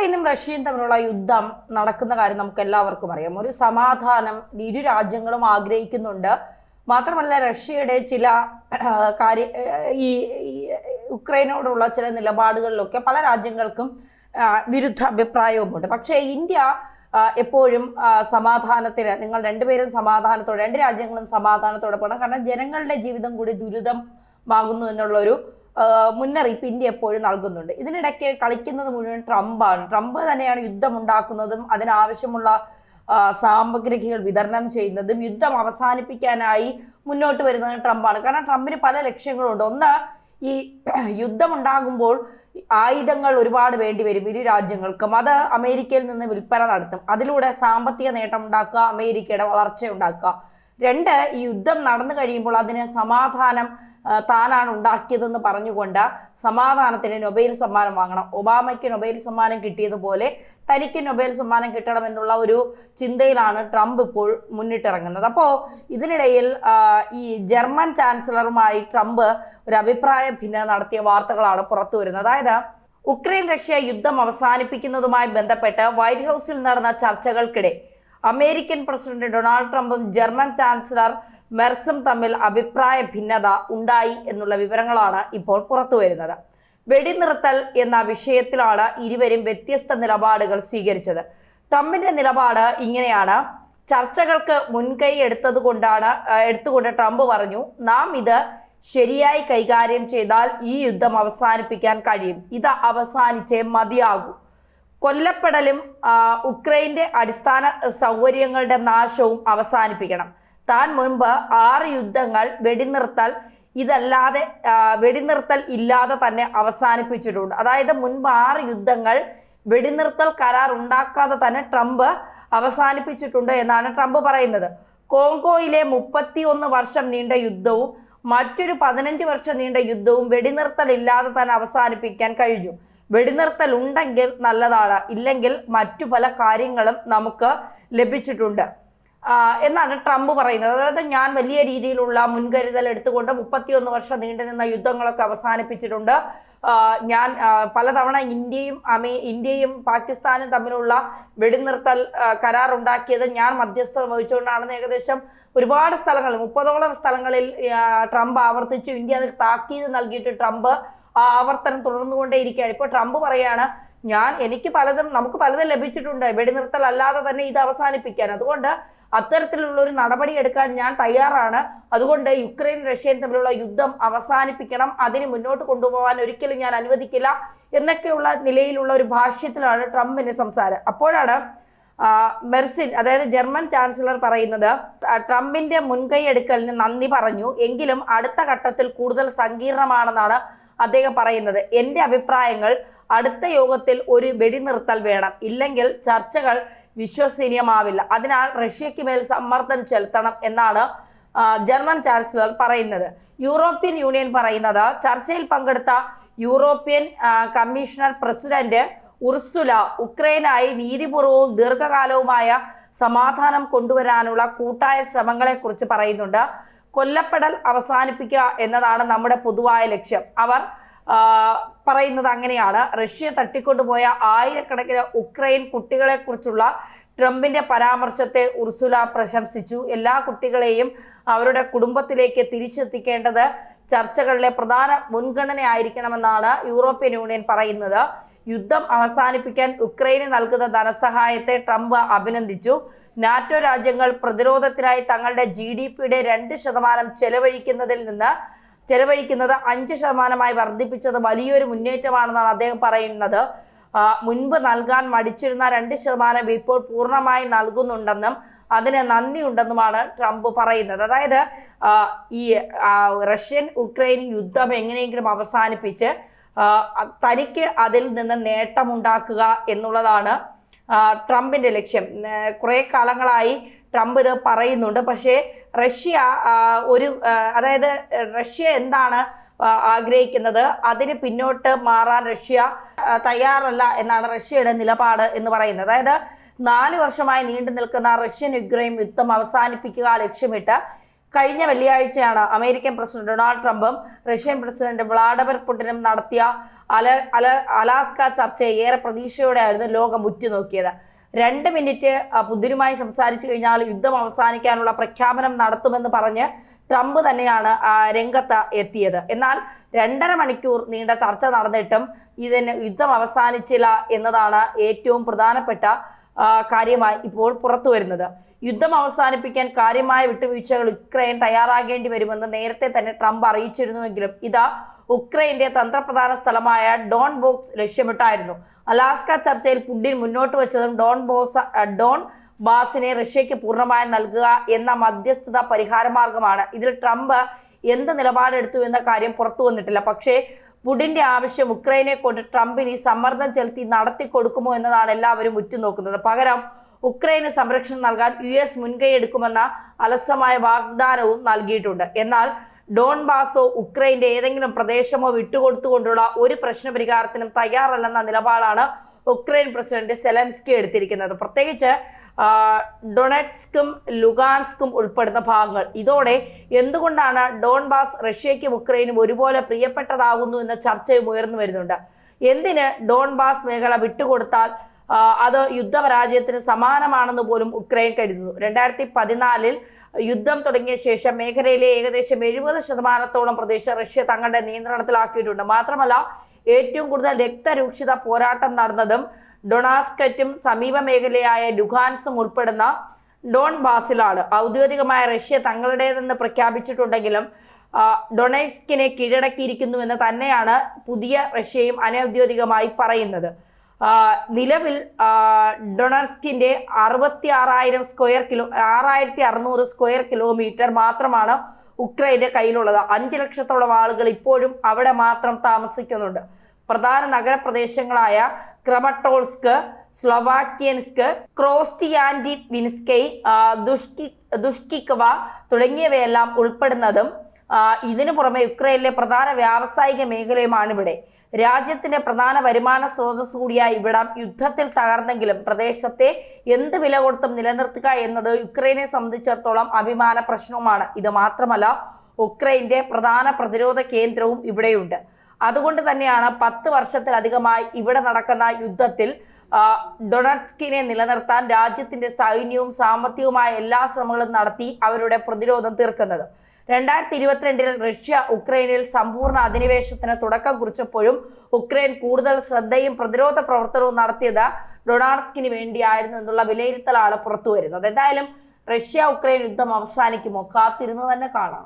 ഉക്രൈനും റഷ്യയും തമ്മിലുള്ള യുദ്ധം നടക്കുന്ന കാര്യം നമുക്ക് എല്ലാവർക്കും അറിയാം. ഒരു സമാധാനം ഇരു രാജ്യങ്ങളും ആഗ്രഹിക്കുന്നുണ്ട്. മാത്രമല്ല റഷ്യയുടെ ചില കാര്യ ഈ ഉക്രൈനോടുള്ള ചില നിലപാടുകളിലൊക്കെ പല രാജ്യങ്ങൾക്കും വിരുദ്ധ അഭിപ്രായവുമുണ്ട്. പക്ഷേ ഇന്ത്യ എപ്പോഴും സമാധാനത്തിന്, നിങ്ങൾ രണ്ടുപേരും സമാധാനത്തോടെ, രണ്ട് രാജ്യങ്ങളും സമാധാനത്തോടെ പോകണം, കാരണം ജനങ്ങളുടെ ജീവിതം കൂടി ദുരിതമാകുന്നു എന്നുള്ളൊരു മുന്നറിയിപ്പ് ഇന്ത്യ എപ്പോഴും നൽകുന്നുണ്ട്. ഇതിനിടയ്ക്ക് കളിക്കുന്നത് മുഴുവൻ ട്രംപാണ്. ട്രംപ് തന്നെയാണ് യുദ്ധമുണ്ടാക്കുന്നതും അതിനാവശ്യമുള്ള സാമഗ്രികൾ വിതരണം ചെയ്യുന്നതും. യുദ്ധം അവസാനിപ്പിക്കാനായി മുന്നോട്ട് വരുന്നത് ട്രംപാണ്. കാരണം ട്രംപിന് പല ലക്ഷ്യങ്ങളുണ്ട്. ഒന്ന്, ഈ യുദ്ധമുണ്ടാകുമ്പോൾ ആയുധങ്ങൾ ഒരുപാട് വേണ്ടി വരും ഇരു രാജ്യങ്ങൾക്കും. അത് അമേരിക്കയിൽ നിന്ന് വിൽപ്പന നടത്തും. അതിലൂടെ സാമ്പത്തിക നേട്ടം ഉണ്ടാക്കുക, അമേരിക്കയുടെ വളർച്ച ഉണ്ടാക്കുക. രണ്ട്, ഈ യുദ്ധം നടന്നു കഴിയുമ്പോൾ അതിന് സമാധാനം താനാണ് ഉണ്ടാക്കിയതെന്ന് പറഞ്ഞുകൊണ്ട് സമാധാനത്തിന് നൊബേൽ സമ്മാനം വാങ്ങണം. ഒബാമയ്ക്ക് നൊബേൽ സമ്മാനം കിട്ടിയതുപോലെ തനിക്ക് നൊബേൽ സമ്മാനം കിട്ടണം എന്നുള്ള ഒരു ചിന്തയിലാണ് ട്രംപ് ഇപ്പോൾ മുന്നിട്ടിറങ്ങുന്നത്. അപ്പോൾ ഇതിനിടയിൽ ഈ ജർമ്മൻ ചാൻസലറുമായി ട്രംപ് ഒരു അഭിപ്രായ ഭിന്നത നടത്തിയ വാർത്തകളാണ് പുറത്തു വരുന്നത്. അതായത് ഉക്രൈൻ റഷ്യ യുദ്ധം അവസാനിപ്പിക്കുന്നതുമായി ബന്ധപ്പെട്ട് വൈറ്റ് ഹൗസിൽ നടന്ന ചർച്ചകൾക്കിടെ അമേരിക്കൻ പ്രസിഡന്റ് ഡൊണാൾഡ് ട്രംപും ജർമ്മൻ ചാൻസലർ മെർസും തമ്മിൽ അഭിപ്രായ ഭിന്നത ഉണ്ടായി എന്നുള്ള വിവരങ്ങളാണ് ഇപ്പോൾ പുറത്തു വരുന്നത്. വെടിനിർത്തൽ എന്ന വിഷയത്തിലാണ് ഇരുവരും വ്യത്യസ്ത നിലപാടുകൾ സ്വീകരിച്ചത്. ട്രംപിന്റെ നിലപാട് ഇങ്ങനെയാണ്. ചർച്ചകൾക്ക് മുൻകൈ എടുത്തുകൊണ്ട് ട്രംപ് പറഞ്ഞു, നാം ഇത് ശരിയായി കൈകാര്യം ചെയ്താൽ ഈ യുദ്ധം അവസാനിപ്പിക്കാൻ കഴിയും. ഇത് അവസാനിച്ചേ മതിയാകൂ. കൊല്ലപ്പെടലും ഉക്രൈന്റെ അടിസ്ഥാന സൗകര്യങ്ങളുടെ നാശവും അവസാനിപ്പിക്കണം. താൻ മുൻപ് 6 യുദ്ധങ്ങൾ വെടിനിർത്തൽ ഇല്ലാതെ തന്നെ അവസാനിപ്പിച്ചിട്ടുണ്ട്. അതായത് മുൻപ് 6 യുദ്ധങ്ങൾ വെടിനിർത്തൽ കരാർ ഉണ്ടാക്കാതെ തന്നെ ട്രംപ് അവസാനിപ്പിച്ചിട്ടുണ്ട് എന്നാണ് ട്രംപ് പറയുന്നത്. കോങ്കോയിലെ 31 വർഷം നീണ്ട യുദ്ധവും മറ്റൊരു 15 വർഷം നീണ്ട യുദ്ധവും വെടിനിർത്തൽ ഇല്ലാതെ തന്നെ അവസാനിപ്പിക്കാൻ കഴിഞ്ഞു. വെടിനിർത്തൽ ഉണ്ടെങ്കിൽ നല്ലതാണ്, ഇല്ലെങ്കിൽ മറ്റു പല കാര്യങ്ങളും നമുക്ക് ലഭിച്ചിട്ടുണ്ട് എന്നാണ് ട്രംപ് പറയുന്നത്. അതായത് ഞാൻ വലിയ രീതിയിലുള്ള മുൻകരുതൽ എടുത്തുകൊണ്ട് 31 വർഷം നീണ്ടുനിന്ന യുദ്ധങ്ങളൊക്കെ അവസാനിപ്പിച്ചിട്ടുണ്ട്. ഞാൻ പലതവണ ഇന്ത്യയും പാകിസ്ഥാനും തമ്മിലുള്ള വെടിനിർത്തൽ കരാർ ഉണ്ടാക്കിയത് ഞാൻ മധ്യസ്ഥത വഹിച്ചുകൊണ്ടാണെന്ന് ഏകദേശം ഒരുപാട് സ്ഥലങ്ങളിൽ 30ഓളം സ്ഥലങ്ങളിൽ ട്രംപ് ആവർത്തിച്ചു. ഇന്ത്യ അതിൽ താക്കീത് നൽകിയിട്ട് ട്രംപ് ആ ആവർത്തനം തുടർന്നുകൊണ്ടേയിരിക്കുകയാണ്. ഇപ്പോൾ ട്രംപ് പറയാണ്, നമുക്ക് പലതും ലഭിച്ചിട്ടുണ്ട്, വെടിനിർത്തൽ അല്ലാതെ തന്നെ ഇത് അവസാനിപ്പിക്കാൻ. അതുകൊണ്ട് അത്തരത്തിലുള്ള ഒരു നടപടി എടുക്കാൻ ഞാൻ തയ്യാറാണ്. അതുകൊണ്ട് യുക്രൈൻ റഷ്യയും തമ്മിലുള്ള യുദ്ധം അവസാനിപ്പിക്കണം, അതിന് മുന്നോട്ട് കൊണ്ടുപോകാൻ ഒരിക്കലും ഞാൻ അനുവദിക്കില്ല എന്നൊക്കെയുള്ള നിലയിലുള്ള ഒരു ഭാഷ്യത്തിലാണ് ട്രംപിന്റെ സംസാരം. അപ്പോഴാണ് മെർസിൻ, അതായത് ജർമ്മൻ ചാൻസലർ പറയുന്നത്, ട്രംപിന്റെ മുൻകൈ എടുക്കലിന് നന്ദി പറഞ്ഞു, എങ്കിലും അടുത്ത ഘട്ടത്തിൽ കൂടുതൽ സങ്കീർണമാണെന്നാണ് അദ്ദേഹം പറയുന്നത്. എൻ്റെ അഭിപ്രായങ്ങൾ, അടുത്ത യോഗത്തിൽ ഒരു വെടിനിർത്തൽ വേണം, ഇല്ലെങ്കിൽ ചർച്ചകൾ വിശ്വസനീയമാവില്ല. അതിനാൽ റഷ്യയ്ക്ക് മേൽ സമ്മർദ്ദം ചെലുത്തണം എന്നാണ് ജർമ്മൻ ചാൻസലർ പറയുന്നത്. യൂറോപ്യൻ യൂണിയൻ പറയുന്നത്, ചർച്ചയിൽ പങ്കെടുത്ത യൂറോപ്യൻ കമ്മീഷണർ പ്രസിഡന്റ് ഉർസുല ഉക്രൈനായി നീതിപൂർവവും ദീർഘകാലവുമായ സമാധാനം കൊണ്ടുവരാനുള്ള കൂട്ടായ ശ്രമങ്ങളെക്കുറിച്ച് പറയുന്നുണ്ട്. കൊല്ലപ്പെടൽ അവസാനിപ്പിക്കുക എന്നതാണ് നമ്മുടെ പൊതുവായ ലക്ഷ്യം. അവർ പറയുന്നത് അങ്ങനെയാണ്. റഷ്യ തട്ടിക്കൊണ്ടുപോയ ആയിരക്കണക്കിന് ഉക്രൈൻ കുട്ടികളെ കുറിച്ചുള്ള ട്രംപിന്റെ പരാമർശത്തെ ഉർസുല പ്രശംസിച്ചു. എല്ലാ കുട്ടികളെയും അവരുടെ കുടുംബത്തിലേക്ക് തിരിച്ചെത്തിക്കേണ്ടത് ചർച്ചകളിലെ പ്രധാന മുൻഗണനയായിരിക്കണമെന്നാണ് യൂറോപ്യൻ യൂണിയൻ പറയുന്നത്. യുദ്ധം അവസാനിപ്പിക്കാൻ ഉക്രൈന് നൽകുന്ന ധനസഹായത്തെ ട്രംപ് അഭിനന്ദിച്ചു. നാറ്റോ രാജ്യങ്ങൾ പ്രതിരോധത്തിനായി തങ്ങളുടെ GDPയുടെ 2% ചെലവഴിക്കുന്നത് 5% വർദ്ധിപ്പിച്ചത് വലിയൊരു മുന്നേറ്റമാണെന്നാണ് അദ്ദേഹം പറയുന്നത്. മുൻപ് നൽകാൻ മടിച്ചിരുന്ന 2% ഇപ്പോൾ പൂർണ്ണമായി നൽകുന്നുണ്ടെന്നും അതിന് നന്ദിയുണ്ടെന്നുമാണ് ട്രംപ് പറയുന്നത്. അതായത് ഈ റഷ്യൻ ഉക്രൈൻ യുദ്ധം എങ്ങനെയെങ്കിലും അവസാനിപ്പിച്ച് തനിക്ക് അതിൽ നിന്ന് നേട്ടമുണ്ടാക്കുക എന്നുള്ളതാണ് ട്രംപിന്റെ ലക്ഷ്യം. കുറെ കാലങ്ങളായി ട്രംപ് ഇത് പറയുന്നുണ്ട്. പക്ഷേ റഷ്യ എന്താണ് ആഗ്രഹിക്കുന്നത്, അതിന് പിന്നോട്ട് മാറാൻ റഷ്യ തയ്യാറല്ല എന്നാണ് റഷ്യയുടെ നിലപാട് എന്ന് പറയുന്നത്. അതായത് 4 വർഷമായി നീണ്ടു നിൽക്കുന്ന റഷ്യൻ യുക്രൈൻ യുദ്ധം അവസാനിപ്പിക്കുക ലക്ഷ്യമിട്ട് കഴിഞ്ഞ വെള്ളിയാഴ്ചയാണ് അമേരിക്കൻ പ്രസിഡന്റ് ഡൊണാൾഡ് ട്രംപും റഷ്യൻ പ്രസിഡന്റ് വ്ളാഡിമിർ പുടിനും നടത്തിയ അലാസ്ക ചർച്ചയെ ഏറെ പ്രതീക്ഷയോടെയായിരുന്നു ലോകം ഉറ്റുനോക്കിയത്. 2 മിനിറ്റ് പുടിനുമായി സംസാരിച്ചു കഴിഞ്ഞാൽ യുദ്ധം അവസാനിക്കാനുള്ള പ്രഖ്യാപനം നടത്തുമെന്ന് പറഞ്ഞ് ട്രംപ് തന്നെയാണ് രംഗത്ത് എത്തിയത്. എന്നാൽ 2.5 മണിക്കൂർ നീണ്ട ചർച്ച നടന്നിട്ടും ഇതിന് യുദ്ധം അവസാനിച്ചില്ല എന്നതാണ് ഏറ്റവും പ്രധാനപ്പെട്ട കാര്യമായി ഇപ്പോൾ പുറത്തു വരുന്നത്. യുദ്ധം അവസാനിപ്പിക്കാൻ കാര്യമായ വിട്ടുവീഴ്ചകൾ യുക്രൈൻ തയ്യാറാകേണ്ടി വരുമെന്ന് നേരത്തെ തന്നെ ട്രംപ് അറിയിച്ചിരുന്നുവെങ്കിലും ഇതാ ഉക്രൈന്റെ തന്ത്രപ്രധാന സ്ഥലമായ ഡോൺ ബോക്സ് ലക്ഷ്യമിട്ടായിരുന്നു. അലാസ്ക ചർച്ചയിൽ പുടിൻ മുന്നോട്ട് വെച്ചതും ഡോൺ ബാസിനെ റഷ്യക്ക് പൂർണ്ണമായി നൽകുക എന്ന മധ്യസ്ഥത പരിഹാരമാർഗമാണ്. ഇതിൽ ട്രംപ് എന്ത് നിലപാടെടുത്തു എന്ന കാര്യം പുറത്തു വന്നിട്ടില്ല. പക്ഷേ പുടിന്റെ ആവശ്യം ഉക്രൈനെ കൊണ്ട് ട്രംപിന് സമ്മർദ്ദം ചെലുത്തി നടത്തി കൊടുക്കുമോ എന്നതാണ് എല്ലാവരും ഉറ്റുനോക്കുന്നത്. പകരം ഉക്രൈന് സംരക്ഷണം നൽകാൻ US മുൻകൈ എടുക്കുമെന്ന അലസമായ വാഗ്ദാനവും നൽകിയിട്ടുണ്ട്. എന്നാൽ ഡോൺബാസോ ഉക്രൈന്റെ ഏതെങ്കിലും പ്രദേശമോ വിട്ടുകൊടുത്തുകൊണ്ടുള്ള ഒരു പ്രശ്നപരിഹാരത്തിനും തയ്യാറല്ലെന്ന നിലപാടാണ് ഉക്രൈൻ പ്രസിഡന്റ് സെലൻസ്കി എടുത്തിരിക്കുന്നത്. പ്രത്യേകിച്ച് ഡൊണറ്റ്സ്കും ലുഗാൻസ്കും ഉൾപ്പെടുന്ന ഭാഗങ്ങൾ. ഇതോടെ എന്തുകൊണ്ടാണ് ഡോൺബാസ് റഷ്യയ്ക്കും ഉക്രൈനും ഒരുപോലെ പ്രിയപ്പെട്ടതാകുന്നു എന്ന ചർച്ചയും ഉയർന്നു വരുന്നുണ്ട്. എന്തിന് ഡോൺബാസ് മേഖല വിട്ടുകൊടുത്താൽ അത് യുദ്ധപരാജയത്തിന് സമാനമാണെന്ന് പോലും ഉക്രൈൻ കരുതുന്നു. 2014 യുദ്ധം തുടങ്ങിയ ശേഷം മേഖലയിലെ ഏകദേശം 70% പ്രദേശം റഷ്യ തങ്ങളുടെ നിയന്ത്രണത്തിലാക്കിയിട്ടുണ്ട്. മാത്രമല്ല ഏറ്റവും കൂടുതൽ രക്തരൂക്ഷിത പോരാട്ടം നടന്നതും ഡൊണാസ്കറ്റും സമീപ മേഖലയായ ലുഹാൻസും ഉൾപ്പെടുന്ന ഡോൺബാസിലാണ്. ഔദ്യോഗികമായ റഷ്യ തങ്ങളുടേതെന്ന് പ്രഖ്യാപിച്ചിട്ടുണ്ടെങ്കിലും ഡൊണേറ്റ്സ്കിനെ കീഴടക്കിയിരിക്കുന്നുവെന്ന് തന്നെയാണ് പുതിയ റഷ്യയും അനൌദ്യോഗികമായി പറയുന്നത്. നിലവിൽ ഡൊണറ്റ്സ്കിന്റെ 6600 സ്ക്വയർ കിലോമീറ്റർ മാത്രമാണ് ഉക്രൈന്റെ കയ്യിലുള്ളത്. 5 ലക്ഷത്തോളം ആളുകൾ ഇപ്പോഴും അവിടെ മാത്രം താമസിക്കുന്നുണ്ട്. പ്രധാന നഗരപ്രദേശങ്ങളായ ക്രമട്ടോൾസ്ക്, സ്ലൊവാക്യൻസ്ക്, ക്രോസ്തിയാൻഡിവിൻസ്കൈ, ദുഷ്കിക്വ തുടങ്ങിയവയെല്ലാം ഉൾപ്പെടുന്നതും ഇതിനു പുറമെ യുക്രൈനിലെ പ്രധാന വ്യാവസായിക മേഖലയുമാണിവിടെ. രാജ്യത്തിന്റെ പ്രധാന വരുമാന സ്രോതസ് കൂടിയായ ഇവിടം യുദ്ധത്തിൽ തകർന്നെങ്കിലും പ്രദേശത്തെ എന്ത് വില കൊടുത്തും നിലനിർത്തുക എന്നത് യുക്രൈനെ സംബന്ധിച്ചിടത്തോളം അഭിമാന പ്രശ്നവുമാണ്. ഇത് മാത്രമല്ല ഉക്രൈന്റെ പ്രധാന പ്രതിരോധ കേന്ദ്രവും ഇവിടെയുണ്ട്. അതുകൊണ്ട് തന്നെയാണ് 10 വർഷത്തിലധികമായി ഇവിടെ നടക്കുന്ന യുദ്ധത്തിൽ ഡൊണറ്റ്സ്കിനെ നിലനിർത്താൻ രാജ്യത്തിന്റെ സൈന്യവും സാമ്പത്തികവുമായ എല്ലാ ശ്രമങ്ങളും നടത്തി അവരുടെ പ്രതിരോധം തീർക്കുന്നത്. 2022 റഷ്യ ഉക്രൈനിൽ സമ്പൂർണ്ണ അധിനിവേശത്തിന് തുടക്കം കുറിച്ചപ്പോഴും ഉക്രൈൻ കൂടുതൽ ശ്രദ്ധയും പ്രതിരോധ പ്രവർത്തനവും നടത്തിയത് ഡൊണാസ്കിന് വേണ്ടിയായിരുന്നു എന്നുള്ള വിലയിരുത്തലാണ് പുറത്തു വരുന്നത്. എന്തായാലും റഷ്യ ഉക്രൈൻ യുദ്ധം അവസാനിക്കുമോ? കാത്തിരുന്ന് തന്നെ കാണാം.